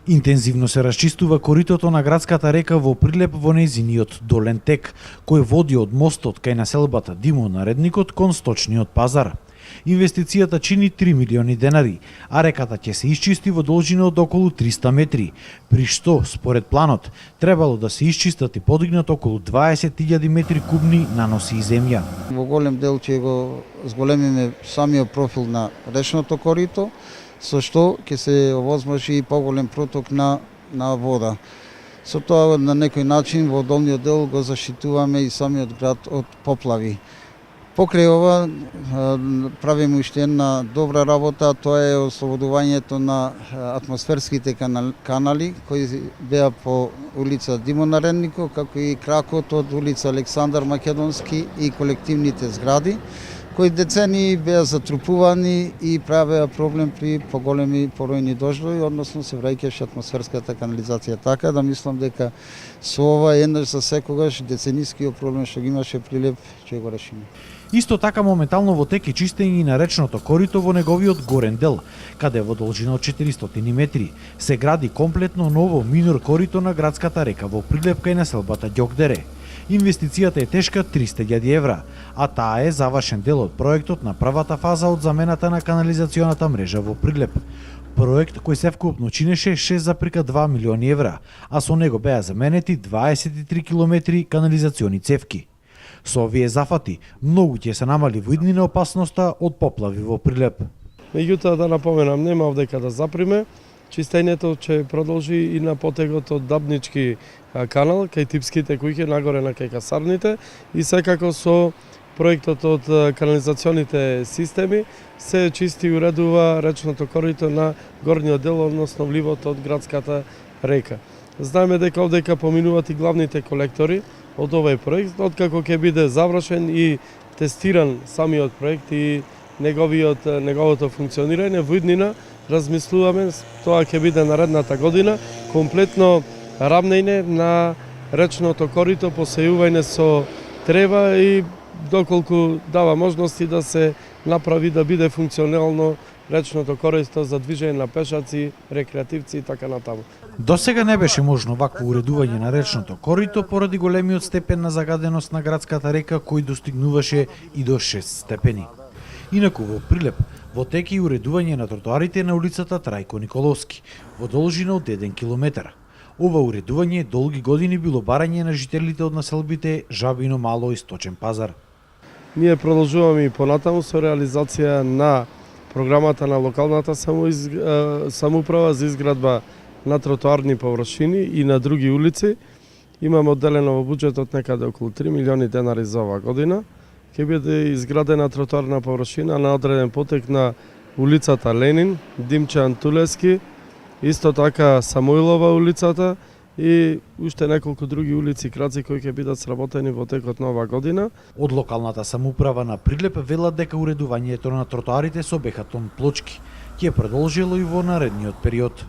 Интензивно се расчистува коритото на градската река во Прилеп во нејзиниот долен тек, кој води од мостот кај населбата Димо Наредникот кон сточниот пазар. Инвестицијата чини 3 милиони денари, а реката ќе се исчисти во должина од околу 300 метри, при што, според планот, требало да се исчистат и подигнат околу 20.000 метри кубни наноси и земја. Во голем дел ќе го зголемиме самиот профил на речното корито, со што ќе се овозможи и поголем проток на вода. Со тоа на некој начин во долниот дел го заштитуваме и самиот град од поплави. Покрај ова правиме уште една добра работа, тоа е ослободувањето на атмосферските канали кои беа по улица Димо Наредников, како и кракот од улица Александар Македонски и колективните згради, кои децении беа затрупувани и правеа проблем при поголеми поројни дождови, односно се враќаше атмосферската канализација. Така да мислам дека со ова еднаш за секогаш деценискиот проблем што ги имаше Прилеп ќе го решиме. Исто така моментално во тек е чистење на речното корито во неговиот горен дел, каде во должина од 400 метри се гради комплетно ново минор корито на градската река во Прилеп кај населбата Ѓокдере. Инвестицијата е тешка 300.000 евра, а таа е завршен дел од проектот на првата фаза од замената на канализационата мрежа во Прилеп. Проект кој севкупно чинеше 6,2 милиони евра, а со него беа заменети 23 километри канализациони цевки. Со овие зафати, многу ќе се намали во иднина опасноста од поплави во Прилеп. Меѓутоа да напоменам, нема овдека да заприме, чистењето ќе продолжи и на потегот од Дабнички канал, кај типските куќи нагоре на кај касарните и секако со проектот од канализационите системи се чисти и уредува речното корито на горниот дел, односно вливот од градската река. Знаеме дека овдека поминуваат и главните колектори од овој проект, откако ќе биде завршен и тестиран самиот проект и неговото функционирање во иднина, размислуваме, тоа ќе биде наредната година, комплетно рамнење на речното корито, посејување со трева и доколку дава можности да се направи да биде функционално речното корито за движење на пешаци, рекреативци и така натаму. До сега не беше можно вакво уредување на речното корито поради големиот степен на загаденост на градската река кој достигнуваше и до 6 степени. Инаку во Прилеп, во тек и уредување на тротоарите на улицата Трајко Николовски, во должина од 1 километар. Ова уредување долги години било барање на жителите од населбите Жабино Мало и Сточен пазар. Ние продолжуваме и понатаму со реализација на програмата на локалната самоуправа за изградба на тротоарни површини и на други улици. Имаме одделено во буџетот некаде околу 3 милиони денари за оваа година. Ќе биде изградена тротоарна површина на одреден потек на улицата Ленин, Димче Антулески, исто така Самоилова улицата и уште неколку други улици и краци кои ќе бидат сработени во текот на оваа година. Од локалната самоуправа на Прилеп велат дека уредувањето на тротоарите со бехатон плочки ќе продолжило и во наредниот период.